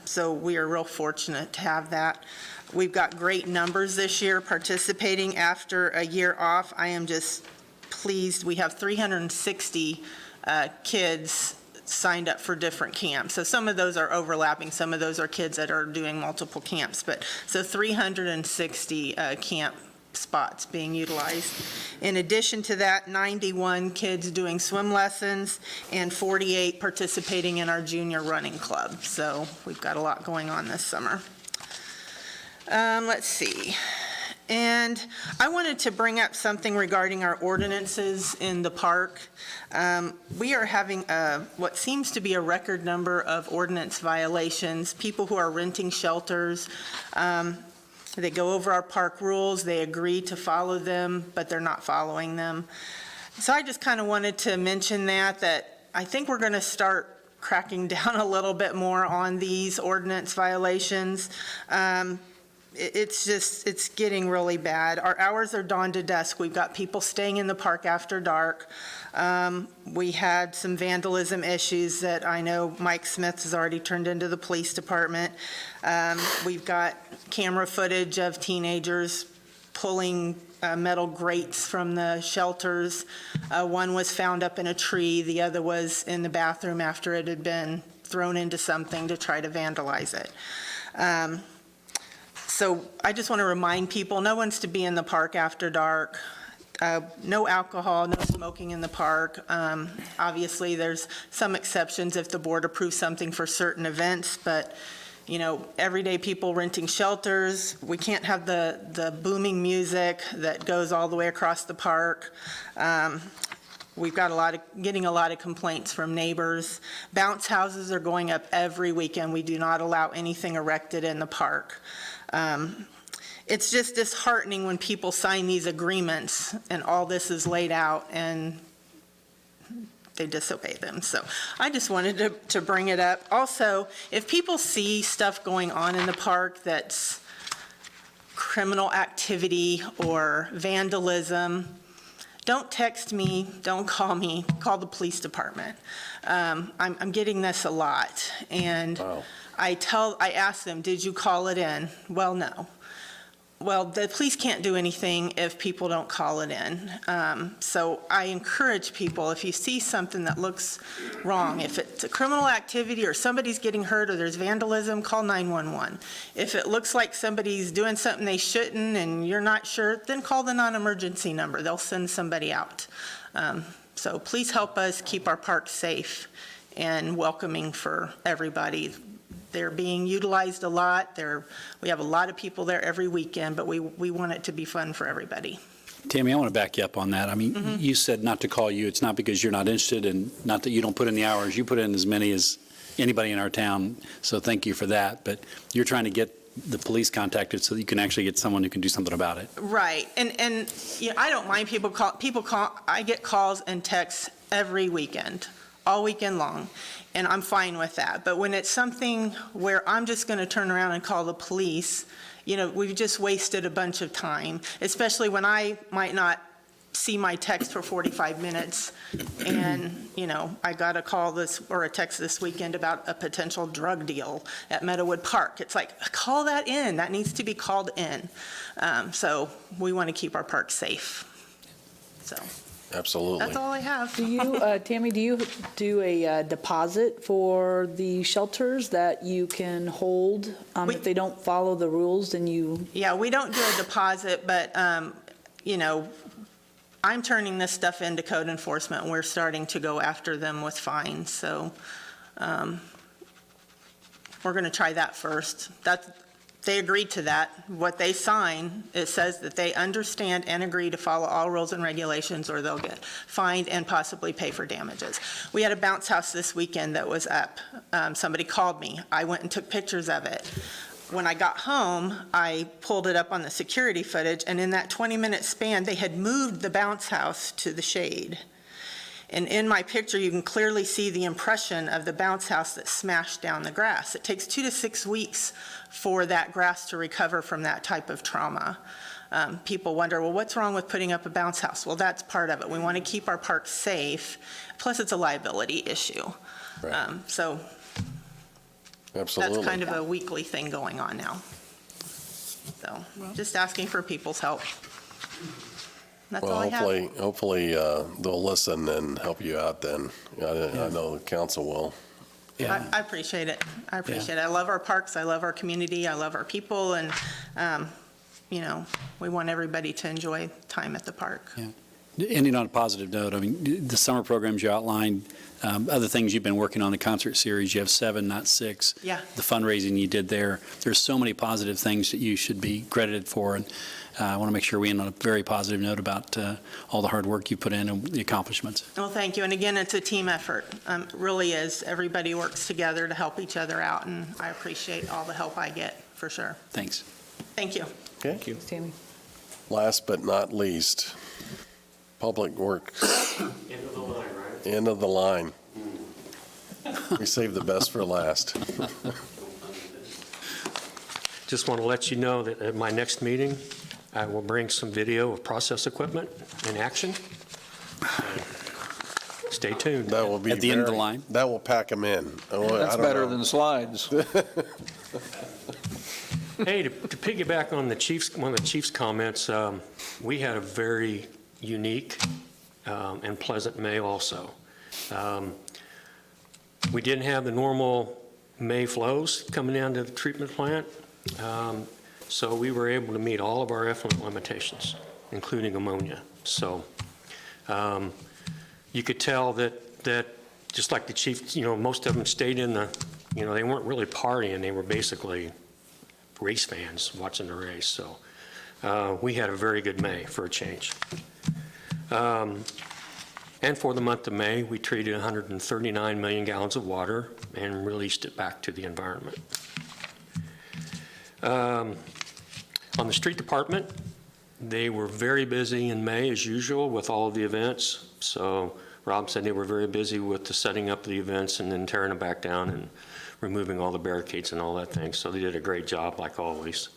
So we are real fortunate to have that. We've got great numbers this year participating after a year off. I am just pleased. We have 360 kids signed up for different camps. So some of those are overlapping. Some of those are kids that are doing multiple camps. But so 360 camp spots being utilized. In addition to that, 91 kids doing swim lessons and 48 participating in our junior running club. So we've got a lot going on this summer. Let's see. And I wanted to bring up something regarding our ordinances in the park. We are having what seems to be a record number of ordinance violations. People who are renting shelters, they go over our park rules, they agree to follow them, but they're not following them. So I just kind of wanted to mention that I think we're going to start cracking down a little bit more on these ordinance violations. It's getting really bad. Our hours are dawn to dusk. We've got people staying in the park after dark. We had some vandalism issues that I know Mike Smith has already turned into the police department. We've got camera footage of teenagers pulling metal grates from the shelters. One was found up in a tree. The other was in the bathroom after it had been thrown into something to try to vandalize it. So I just want to remind people, no one's to be in the park after dark. No alcohol, no smoking in the park. Obviously, there's some exceptions if the board approves something for certain events, but everyday people renting shelters, we can't have the booming music that goes all the way across the park. We've got getting a lot of complaints from neighbors. Bounce houses are going up every weekend. We do not allow anything erected in the park. It's just disheartening when people sign these agreements and all this is laid out and they disobey them. So I just wanted to bring it up. Also, if people see stuff going on in the park that's criminal activity or vandalism, don't text me, don't call me, call the police department. I'm getting this a lot. And wow. I ask them, did you call it in? Well, no. Well, the police can't do anything if people don't call it in. So I encourage people, if you see something that looks wrong, if it's a criminal activity or somebody's getting hurt or there's vandalism, call 911. If it looks like somebody's doing something they shouldn't and you're not sure, then call the non-emergency number. They'll send somebody out. So please help us keep our parks safe and welcoming for everybody. They're being utilized a lot. We have a lot of people there every weekend, but we want it to be fun for everybody. Tammy, I want to back you up on that. I mean, you said not to call you. It's not because you're not interested and not that you don't put in the hours. You put in as many as anybody in our town, so thank you for that. But you're trying to get the police contacted so that you can actually get someone who can do something about it. Right. And you know, I don't mind people call. I get calls and texts every weekend, all weekend long, and I'm fine with that. But when it's something where I'm just going to turn around and call the police, you know, we've just wasted a bunch of time, especially when I might not see my text for 45 minutes. And, you know, I got a call or a text this weekend about a potential drug deal at Meadowood Park. It's like, call that in. That needs to be called in. So we want to keep our parks safe. So. Absolutely. That's all I have. Do you, Tammy, do you do a deposit for the shelters that you can hold? If they don't follow the rules, then you... Yeah, we don't do a deposit, but, you know, I'm turning this stuff into code enforcement, and we're starting to go after them with fines. So we're going to try that first. They agreed to that. What they sign, it says that they understand and agree to follow all rules and regulations, or they'll get fined and possibly pay for damages. We had a bounce house this weekend that was up. Somebody called me. I went and took pictures of it. When I got home, I pulled it up on the security footage, and in that 20-minute span, they had moved the bounce house to the shade. And in my picture, you can clearly see the impression of the bounce house that smashed down the grass. It takes 2 to 6 weeks for that grass to recover from that type of trauma. People wonder, well, what's wrong with putting up a bounce house? Well, that's part of it. We want to keep our parks safe. Plus, it's a liability issue. Right. So Absolutely. that's kind of a weekly thing going on now. So just asking for people's help. That's all I have. Hopefully they'll listen and help you out then. I know the council will. Yeah. I appreciate it. I appreciate it. I love our parks. I love our community. I love our people. And, you know, we want everybody to enjoy time at the park. Yeah. Ending on a positive note, I mean, the summer programs you outlined, other things you've been working on, the concert series, you have 7, not 6. Yeah. The fundraising you did there. There's so many positive things that you should be credited for. And I want to make sure we end on a very positive note about all the hard work you put in and the accomplishments. Well, thank you. And again, it's a team effort. It really is. Everybody works together to help each other out, and I appreciate all the help I get, for sure. Thanks. Thank you. Okay. Thanks, Tammy. Last but not least, Public Works. End of the line, right? End of the line. We saved the best for last. Just want to let you know that at my next meeting, I will bring some video of process equipment in action. Stay tuned. That will be At the end of the line? That will pack them in. That's better than slides. Hey, to piggyback on one of the chief's comments, we had a very unique and pleasant May also. We didn't have the normal May flows coming down to the treatment plant, so we were able to meet all of our effluent limitations, including ammonia. So you could tell that just like the chief, you know, most of them stayed in the, you know, they weren't really partying, they were basically race fans watching the race. So we had a very good May for a change. And for the month of May, we treated 139 million gallons of water and released it back to the environment. On the street department, they were very busy in May as usual with all of the events. So Rob said they were very busy with the setting up the events and then tearing them back down and removing all the barricades and all that thing. So they did a great job like always.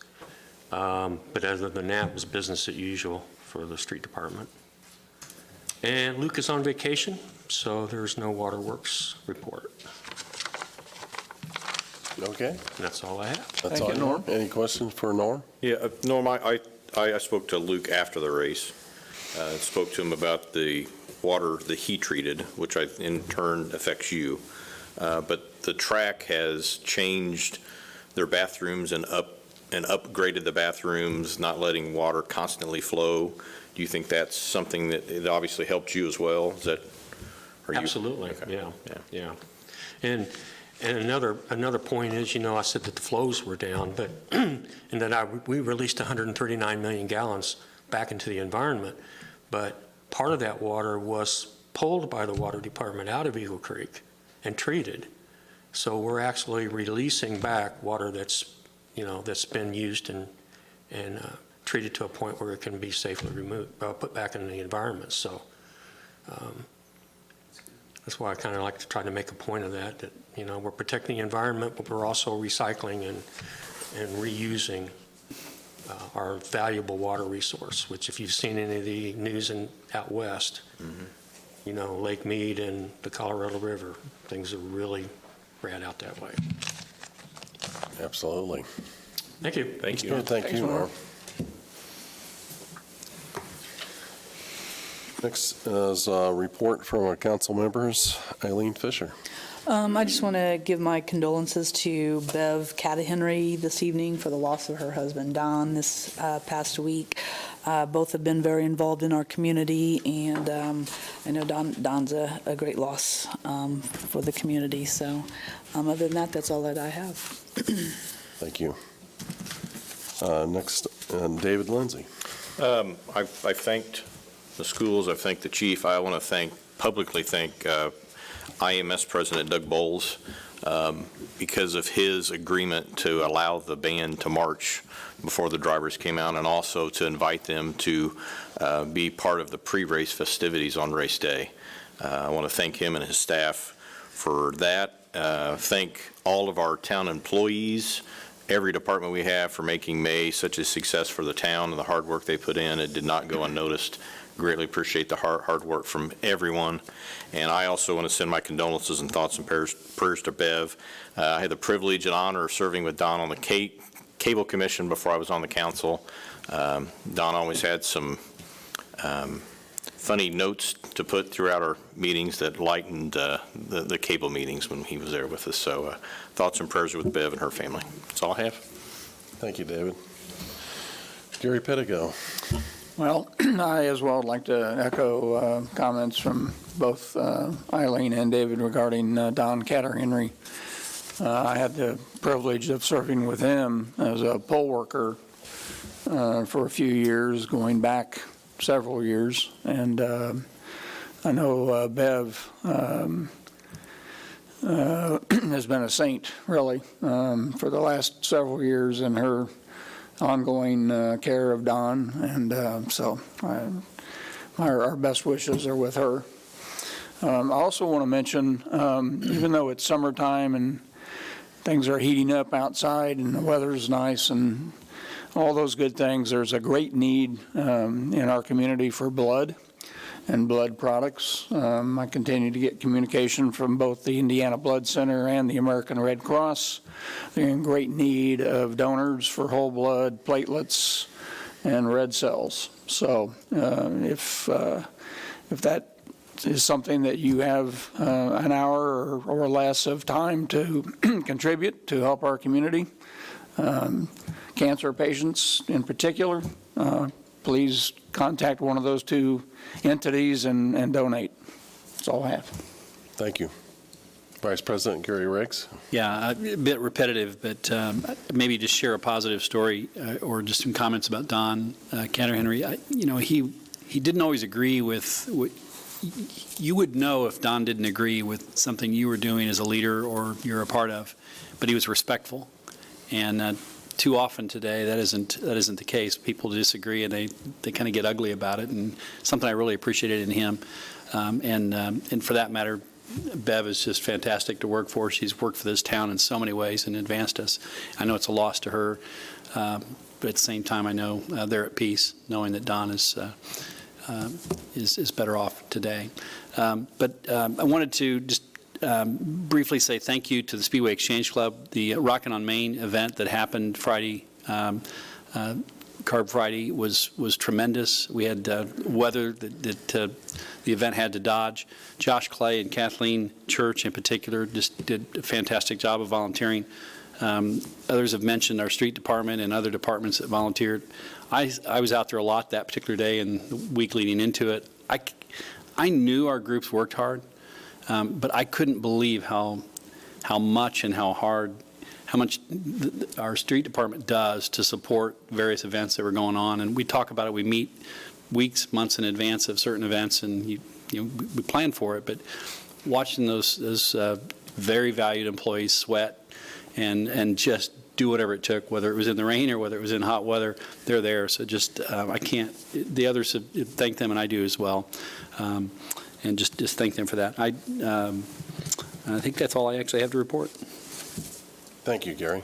But other than that, it was business as usual for the street department. And Luke is on vacation, so there's no waterworks report. Okay, That's all I have. that's Thank all you, you Norm. have. Any questions for Norm? Yeah, Norm, I spoke to Luke after the race. Spoke to him about the water that he treated, which in turn affects you. But the track has changed their bathrooms and upgraded the bathrooms, not letting water constantly flow. Do you think that's something that it obviously helped you as well? Is that? Absolutely, Okay. yeah. And another point is, I said that the flows were down, but, and that we released 139 million gallons back into the environment, but part of that water was pulled by the water department out of Eagle Creek and treated. So we're actually releasing back water that's been used and treated to a point where it can be safely put back into the environment. So that's why I kind of like to try to make a point of that we're protecting the environment, but we're also recycling and reusing our valuable water resource, which if you've seen any of the news out west, Lake Mead and the Colorado River, things are really rad out that way. Absolutely. Thank you. Thank you. Good, thank Thanks, you, Norm. Norm. Next is a report from our council members. Eileen Fisher. I just want to give my condolences to Bev Catahenry this evening for the loss of her husband, Don, this past week. Both have been very involved in our community, and I know Don's a great loss for the community. So other than that, that's all that I have. Thank you. Next, David Lindsay. I thanked the schools. I thanked the chief. I want to publicly thank IMS President Doug Bowles because of his agreement to allow the band to march before the drivers came out, and also to invite them to be part of the pre-race festivities on race day. I want to thank him and his staff for that. Thank all of our town employees, every department we have, for making May such a success for the town and the hard work they put in. It did not go unnoticed. Greatly appreciate the hard work from everyone. And I also want to send my condolences and thoughts and prayers to Bev. I had the privilege and honor of serving with Don on the Cable Commission before I was on the council. Don always had some funny notes to put throughout our meetings that lightened the cable meetings when he was there with us. So thoughts and prayers with Bev and her family. That's all I have. Thank you, David. Gary Pittigo. Well, I as well would like to echo comments from both Eileen and David regarding Don Catahenry. I had the privilege of serving with him as a poll worker for a few years, going back several years. And I know Bev has been a saint, really, for the last several years in her ongoing care of Don, and so our best wishes are with her. I also want to mention, even though it's summertime and things are heating up outside and the weather's nice and all those good things, there's a great need in our community for blood and blood products. I continue to get communication from both the Indiana Blood Center and the American Red Cross. They're in great need of donors for whole blood, platelets, and red cells. So if that is something that you have an hour or less of time to contribute to help our community, cancer patients in particular, please contact one of those two entities and donate. That's all I have. Thank you. Vice President Gary Riggs. Yeah, a bit repetitive, but maybe just share a positive story or just some comments about Don Catahenry. He didn't always agree with what you would know if Don didn't agree with something you were doing as a leader or you're a part of, but he was respectful. And too often today, that isn't the case. People disagree and they kind of get ugly about it, and something I really appreciated in him. And for that matter, Bev is just fantastic to work for. She's worked for this town in so many ways and advanced us. I know it's a loss to her, but at the same time, I know they're at peace, knowing that Don is better off today. But I wanted to just briefly say thank you to the Speedway Exchange Club. The Rockin' on Main event that happened Friday, Carb Friday, was tremendous. We had weather that the event had to dodge. Josh Clay and Kathleen Church in particular just did a fantastic job of volunteering. Others have mentioned our street department and other departments that volunteered. I was out there a lot that particular day and the week leading into it. I knew our groups worked hard, but I couldn't believe how much and how much our street department does to support various events that were going on. And we talk about it. We meet weeks, months in advance of certain events, and we plan for it. But watching those very valued employees sweat and just do whatever it took, whether it was in the rain or whether it was in hot weather, they're there. So just, I can't, the others have thanked them, and I do as well. And just thank them for that. I think that's all I actually have to report. Thank you, Gary.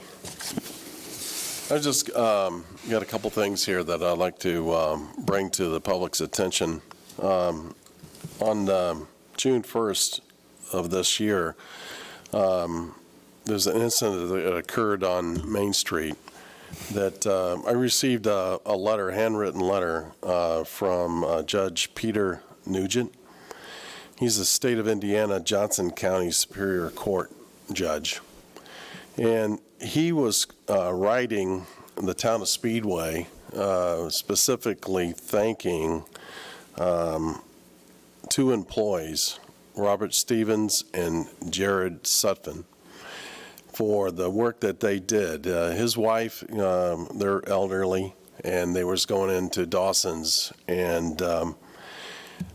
I just got a couple things here that I'd like to bring to the public's attention. On June 1st of this year, there's an incident that occurred on Main Street that I received a letter, handwritten letter from Judge Peter Nugent. He's a state of Indiana Johnson County Superior Court judge. And he was writing the town of Speedway, specifically thanking two employees, Robert Stevens and Jared Sutphin, for the work that they did. His wife, they're elderly, and they was going into Dawson's, and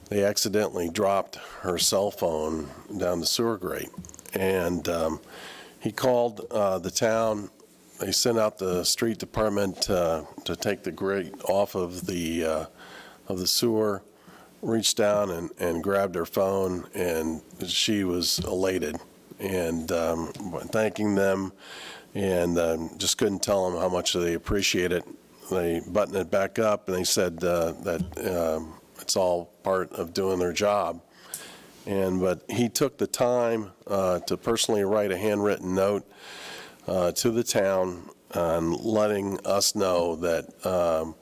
they accidentally dropped her cell phone down the sewer grate. And he called the town. They sent out the street department to take the grate off of the sewer, reached down and grabbed her phone, and she was elated and thanking them, and just couldn't tell them how much they appreciate it. They buttoned it back up, and they said that it's all part of doing their job. But he took the time to personally write a handwritten note to the town and letting us know that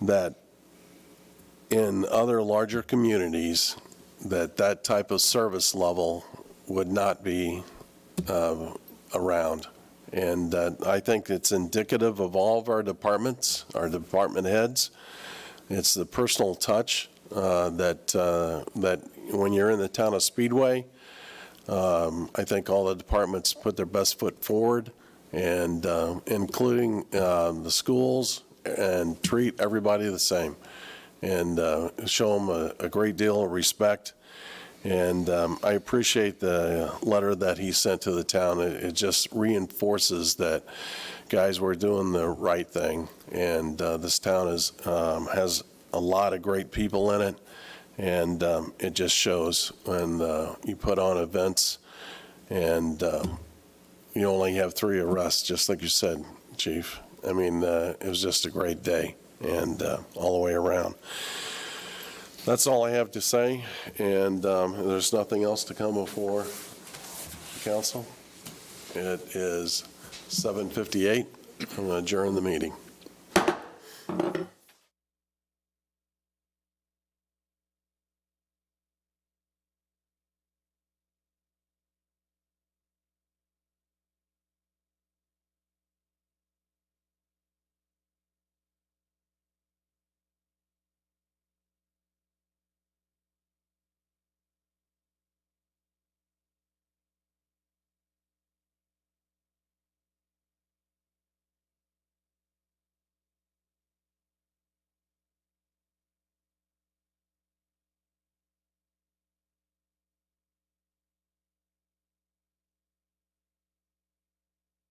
that in other larger communities that type of service level would not be around. And I think it's indicative of all of our departments, our department heads. It's the personal touch that when you're in the town of Speedway, I think all the departments put their best foot forward, and including the schools, and treat everybody the same, and show them a great deal of respect. And I appreciate the letter that he sent to the town. It just reinforces that, guys, we're doing the right thing, and this town has a lot of great people in it, and it just shows when you put on events and you only have 3 arrests, just like you said, Chief. I mean, it was just a great day, and all the way around. That's all I have to say, and there's nothing else to come before council. It is 7:58. I'm going to adjourn the meeting.